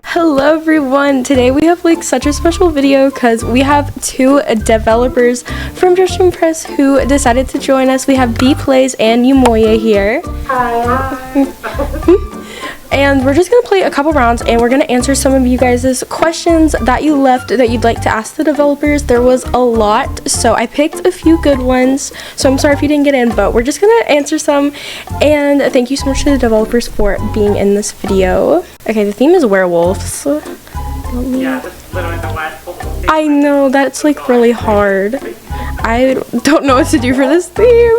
Hello everyone, today we have like such a special video because we have two developers from Justin Press who decided to join us. We have B Plays and Umoya here. Hi. And we're just gonna play a couple rounds and we're gonna answer some of you guys' questions that you left that you'd like to ask the developers. There was a lot, so I picked a few good ones, so I'm sorry if you didn't get in, but we're just gonna answer some. And thank you so much to the developers for being in this video. Okay, the theme is werewolves. Yeah, that's literally the last thing. I know, that's like really hard. I don't know what to do for this theme.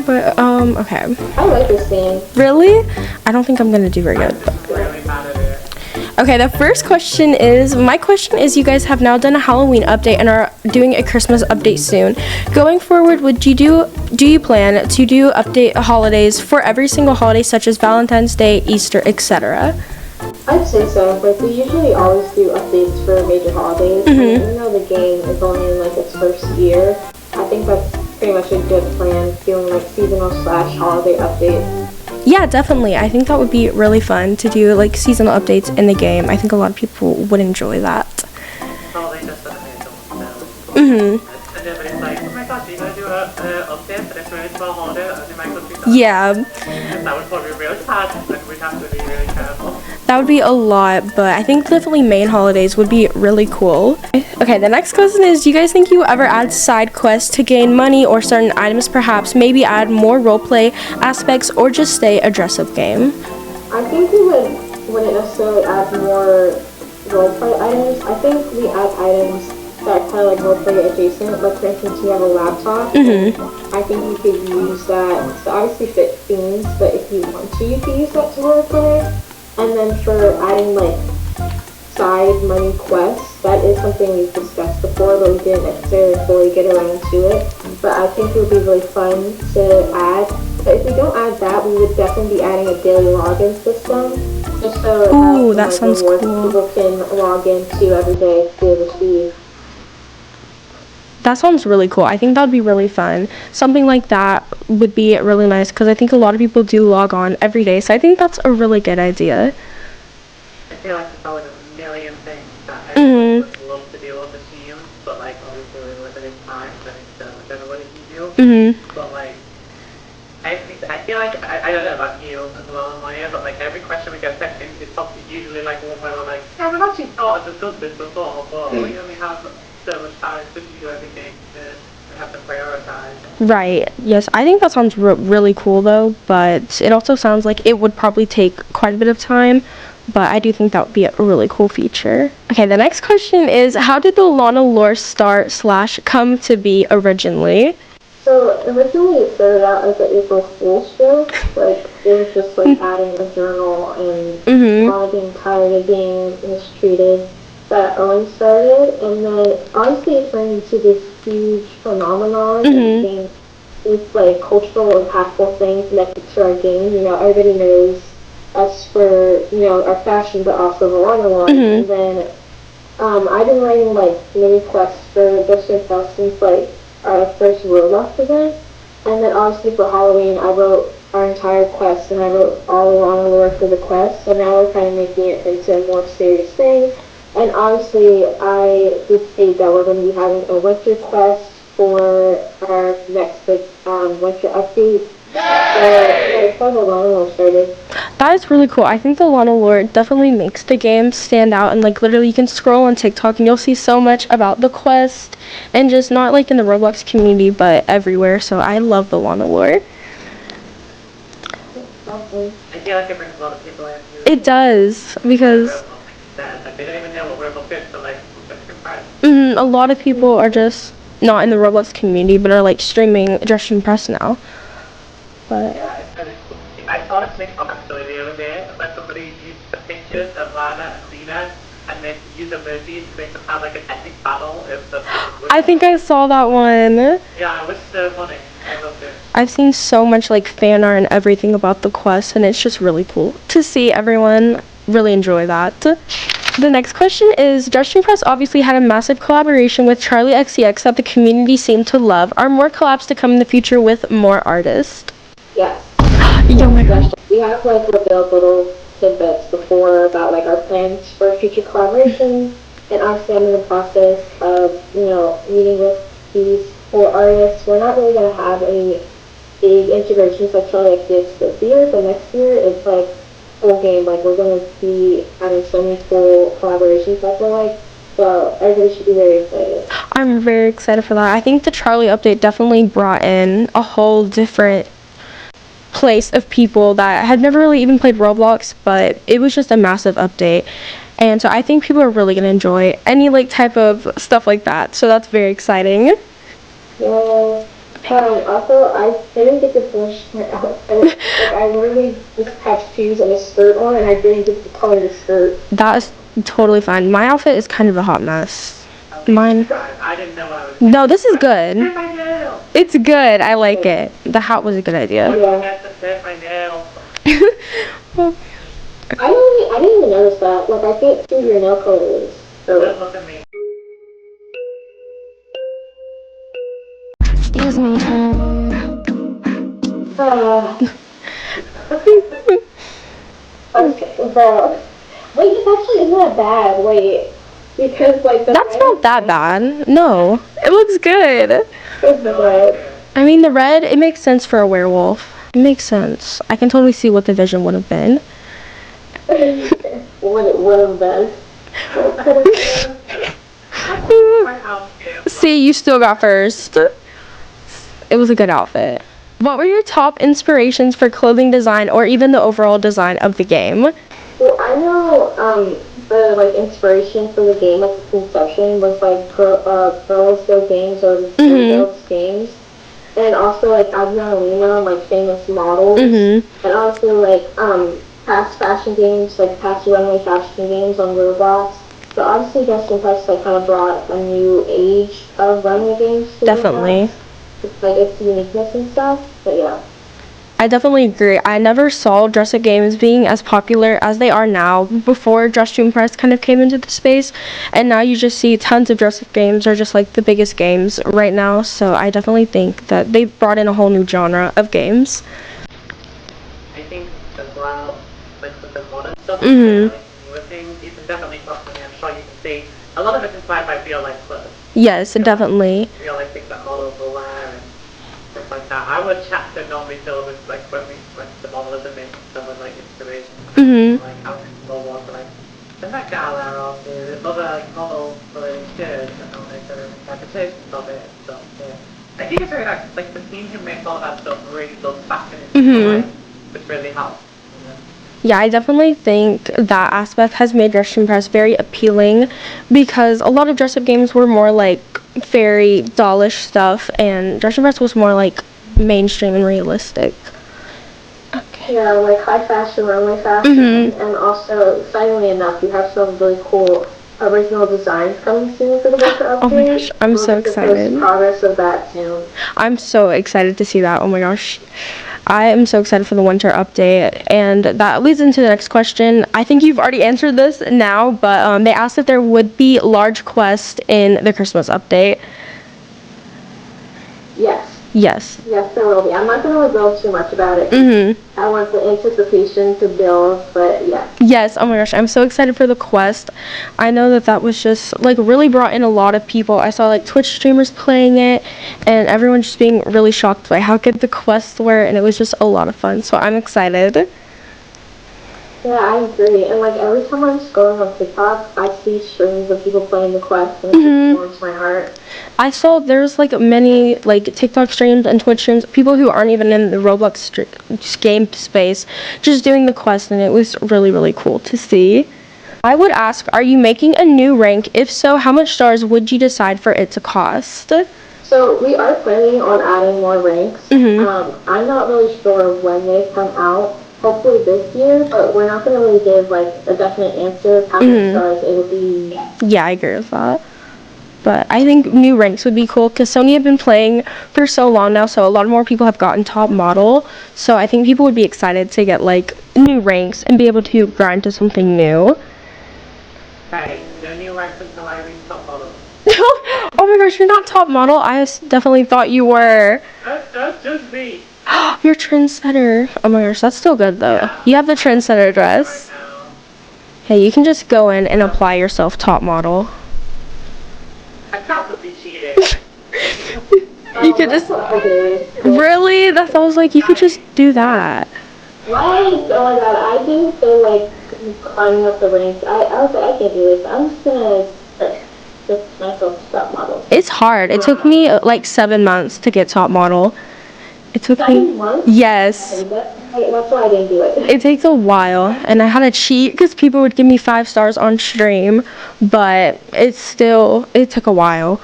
But, okay. I like this theme. Really? I don't think I'm gonna do very good. Really bad at it. Okay, the first question is, my question is, you guys have now done a Halloween update and are doing a Christmas update soon. Going forward, do you plan to do update holidays for every single holiday, such as Valentine's Day, Easter, etc.? I'd say so. Like, we usually always do updates for major holidays. Even though the game is only in, like, its first year, I think that's pretty much a good plan, doing, like, seasonal/holiday updates. Yeah, definitely. I think that would be really fun to do, like, seasonal updates in the game. I think a lot of people would enjoy that. Probably just doesn't make them know. And everybody's like, oh my gosh, are you gonna do a update for this really small holiday? And they might go through that. Yeah. And that would probably be really sad, and we'd have to be really careful. That would be a lot, but I think definitely main holidays would be really cool. Okay, the next question is, do you guys think you ever add side quests to gain money or certain items perhaps, maybe add more roleplay aspects or just stay a dress-up game? I think we wouldn't necessarily add more roleplay items. I think we add items that are kind of like roleplay adjacent. Like, for instance, you have a laptop. I think you could use that to obviously fit themes, but if you want to, you can use that to roleplay. And then for adding, like, side money quests, that is something we've discussed before, but we didn't necessarily fully get around to it. But I think it would be really fun to add. But if we don't add that, we would definitely be adding a daily login system, just so it has that some, sounds rewards cool. people can log into every day to receive. That sounds really cool. I think that would be really fun. Something like that would be really nice because I think a lot of people do log on every day, so I think that's a really good idea. I feel like there's always a million things that I would love to do on the team, but like obviously we're limited in time, so it's everybody can do. But like, I feel like, I don't know about you as well in my ear, but like every question we get sent in is probably usually like one where we're like, yeah, we've actually thought of discussed this before, but we only have so much time to do everything to have to prioritize. Right. Yes, I think that sounds really cool though, but it also sounds like it would probably take quite a bit of time, but I do think that would be a really cool feature. Okay, the next question is, how did the Lana lore start/come to be originally? So originally it started out as an April Fool's joke. Like, it was just like adding a journal and all being tired of being mistreated. That Owen started, and then honestly it turned into this huge phenomenon and became this like cultural impactful thing connected to our game. You know, everybody knows us for, you know, our fashion, but also the Lana lore. And then I've been writing like mini quests for Justin Press since like our first ROBLOX event, and then obviously for Halloween I wrote our entire quest and I wrote all the Lana lore for the quest. So now we're kind of making it into a more serious thing. And obviously, I did state that we're going to be having a winter quest for our next winter update. So, that's how the Lana lore started. That is really cool. I think the Lana lore definitely makes the game stand out, and like literally you can scroll on TikTok and you'll see so much about the quest, and just not like in the Roblox community, but everywhere. So I love the Lana lore. I feel like it brings a lot of people in. It does, because They don't even know what Roblox is, so like, a lot of people are just not in the Roblox community, but are like streaming Justin Press now. But yeah, it's kind of cool. I saw this TikTok story the other day where somebody used the pictures of Lana and Lena and then used emojis to make them have like an epic battle. I think I saw that one. Yeah, it was so funny. I loved it. I've seen so much like fan art and everything about the quest, and it's just really cool to see everyone really enjoy that. The next question is, Justin Press obviously had a massive collaboration with Charlie XCX that the community seemed to love. Are more collabs to come in the future with more artists? Yes. Oh my gosh. We have like revealed little tidbits before about like our plans for future collaborations, and obviously I'm in the process of meeting with these 4 artists. We're not really gonna have any big integrations I feel like this year, but next year it's like full game. Like we're gonna be having so many cool collaborations. I feel like, so everybody should be very excited. I'm very excited for that. I think the Charlie update definitely brought in a whole different place of people that had never really even played Roblox, but it was just a massive update. And so I think people are really gonna enjoy any like type of stuff like that. So that's very exciting. Yeah. Also, I didn't get to finish my outfit. Like, I literally just have shoes and a skirt on, and I didn't get to color the skirt. That is totally fine. My outfit is kind of a hot mess. Mine. I didn't know what I was. No, this is good. My nail. It's good. I like it. The hat was a good idea. Yeah. That's to fit my nail. I didn't even notice that. Like, I can't see your nail colors. Don't So, look at me. Excuse me. okay, bro. Wait, it actually isn't that bad. Wait. Because, like, That's not that bad. No, it looks good. red. I mean, the red, it makes sense for a werewolf. It makes sense. I can totally see what the vision would have been. What it would have been. My outfit. See, you still got first. It was a good outfit. What were your top inspirations for clothing design or even the overall design of the game? Well, I know the like inspiration for the game, like the conception, was like Girls Go Games or the Girls Games, and also like Adrenalina, like famous models, and also like past fashion games, like past runway fashion games on ROBLOX. So obviously, Justin Price like kind of brought a new age of runway games to Definitely. ROBLOX. It's like its uniqueness and stuff. But yeah. I definitely agree. I never saw dress-up games being as popular as they are now before Justin Press kind of came into the space, and now you just see tons of dress-up games are just like the biggest games right now. So I definitely think that they brought in a whole new genre of games. I think as well, like with the modern stuff, like newer things, you can definitely talk to me. I'm sure you can see a lot of it's inspired by real life clothes. Yes, definitely. Real life things that models will wear and stuff like that. I would chat to normally fill with like when the model is making someone like inspiration. Like how people want to like the Met Gala or the other like models for the shirts and all like the interpretations of it and stuff. Yeah. I think it's very nice. Like the team who makes all that stuff really does fascinating. Which really helps. Yeah, I definitely think that aspect has made Dress Press very appealing because a lot of dress-up games were more like fairy dollish stuff, and Dress Press was more like mainstream and realistic. Okay. Yeah, like high fashion, runway fashion, and also, excitingly enough, you have some really cool original designs coming soon for the winter update. Oh my gosh, I'm so excited. Progress of that soon. I'm so excited to see that. Oh my gosh. I am so excited for the winter update, and that leads into the next question. I think you've already answered this now, but they asked if there would be large quests in the Christmas update. Yes. Yes. Yes, there will be. I'm not going to reveal too much about it. I want the anticipation to build, but yeah. Yes, oh my gosh, I'm so excited for the quest. I know that that was just, like, really brought in a lot of people. I saw, like, Twitch streamers playing it, and everyone just being really shocked by how good the quests were, and it was just a lot of fun, so I'm excited. Yeah, I agree. And, like, every time I'm scrolling on TikTok, I see streams of people playing the quest, and it just warms my heart. I saw there's like many like TikTok streams and Twitch streams, people who aren't even in the Roblox game space, just doing the quest, and it was really, really cool to see. I would ask, are you making a new rank? If so, how much stars would you decide for it to cost? So we are planning on adding more ranks. I'm not really sure when they come out. Hopefully this year, but we're not going to really give like a definite answer of how many stars it will be. Yeah, I agree with that. But I think new ranks would be cool because Sony have been playing for so long now, so a lot more people have gotten top model. So I think people would be excited to get like new ranks and be able to grind to something new. Hey, the new ranks until I reach top model. Oh my gosh, you're not top model. I definitely thought you were. That's just me. You're trendsetter. Oh my gosh, that's still good though. Yeah. You have the trendsetter dress. Right now. Hey, you can just go in and apply yourself top model. I probably cheated. You could just really. That sounds like you could just do that. What? Oh my god, I didn't feel like climbing up the ranks. I was like, I can't do this. I'm just gonna just myself top model. It's hard. It took me like 7 months to get top model. It took me. 7 months? Yes. That's why I didn't do it. It takes a while, and I had to cheat because people would give me 5 stars on stream, but it took a while.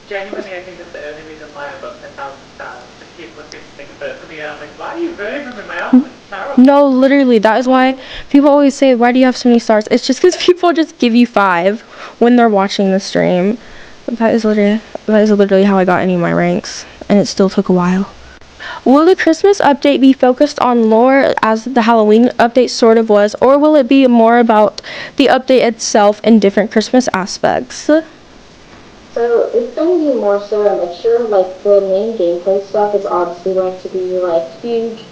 Genuinely, I think that's the only reason why I got 10,000 stars. The people think about it for me, and I'm like, why are you voting for me? My outfit's terrible. No, literally, that is why people always say, why do you have so many stars? It's just because people just give you 5 when they're watching the stream. That is literally how I got any of my ranks, and it still took a while. Will the Christmas update be focused on lore as the Halloween update sort of was, or will it be more about the update itself and different Christmas aspects? So it's going to be more so a mixture. Like the main gameplay stuff is obviously going to be like huge.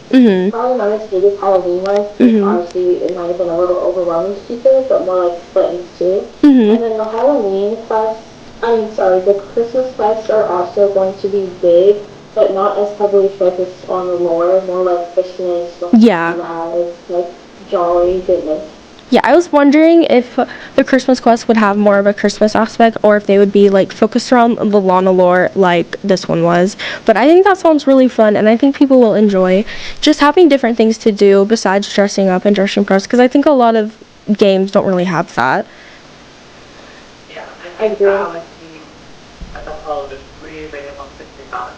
Probably not as big as Halloween was. Obviously, it might have been a little overwhelming to people, but more like split into two. And then the Halloween quests, the Christmas quests are also going to be big, but not as heavily focused on the lore. More like Christmas, like jolly goodness. Yeah, I was wondering if the Christmas quest would have more of a Christmas aspect, or if they would be like focused around the Lana lore like this one was. But I think that sounds really fun, and I think people will enjoy just having different things to do besides dressing up and dressing press, because I think a lot of games don't really have that. Yeah, I agree. As a whole, there's really wants to be fun.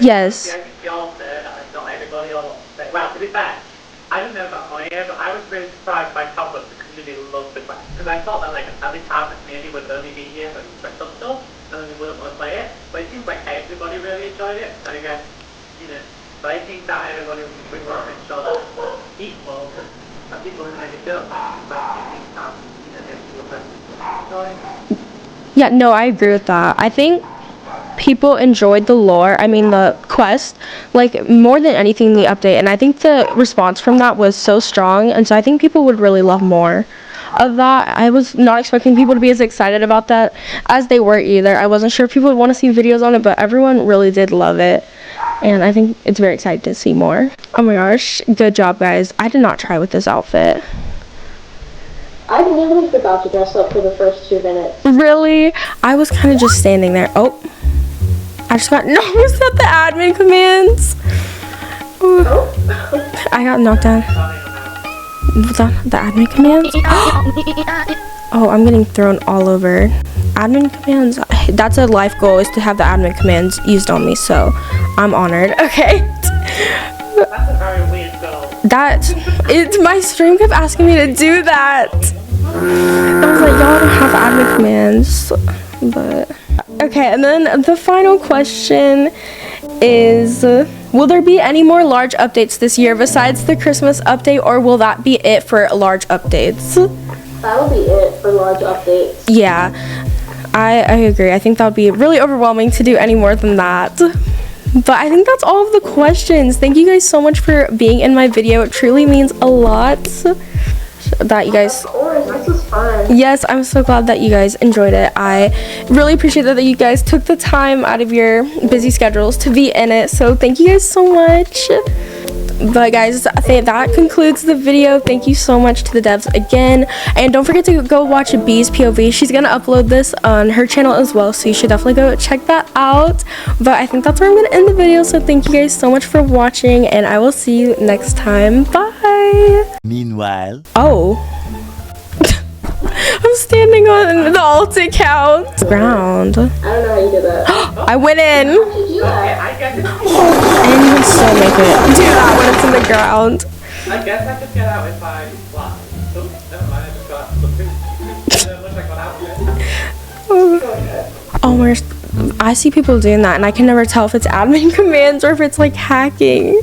Yes. I think y'all said, not everybody all say, well, to be fair, I don't know about Moya, but I was really surprised by how much the community loved the quest. Because I thought that like at least half the community would only be here for some stuff, and then they wouldn't want to play it. But it seems like everybody really enjoyed it. So I guess, but I think that everybody would want to make sure that equal, that people who maybe don't like the quest, you think that, they will enjoy. Yeah, no, I agree with that. I think people enjoyed the lore, the quest, like more than anything the update, and I think the response from that was so strong, and so I think people would really love more of that. I was not expecting people to be as excited about that as they were either. I wasn't sure if people would want to see videos on it, but everyone really did love it, and I think it's very exciting to see more. Oh my gosh, good job guys. I did not try with this outfit. I literally forgot to dress up for the first 2 minutes. Really? I was kind of just standing there. Oh, I just got nervous at the admin commands. I got knocked down. The admin commands? Oh, I'm getting thrown all over. Admin commands? That's a life goal, is to have the admin commands used on me, so I'm honored. Okay. That's a very weird goal. My stream kept asking me to do that. I was like, y'all don't have admin commands, but okay. And then the final question is, will there be any more large updates this year besides the Christmas update, or will that be it for large updates? That'll be it for large updates. Yeah, I agree. I think that would be really overwhelming to do any more than that. But I think that's all of the questions. Thank you guys so much for being in my video. It truly means a lot that you guys... Of course, this was fun. Yes, I'm so glad that you guys enjoyed it. I really appreciate that you guys took the time out of your busy schedules to be in it. So thank you guys so much. But guys, I think that concludes the video. Thank you so much to the devs again, and don't forget to go watch B's POV. She's gonna upload this on her channel as well, so you should definitely go check that out. But I think that's where I'm gonna end the video, so thank you guys so much for watching, and I will see you next time. Bye. Meanwhile, I'm standing on the alt account ground. I don't know how you did that. I went in. How did you do that? I guess And you can still make it do that when it's in the ground. I guess I could get out if I fly. Oh, never mind, I just got it looks like I got out of it. Oh my gosh, I see people doing that, and I can never tell if it's admin commands or if it's like hacking.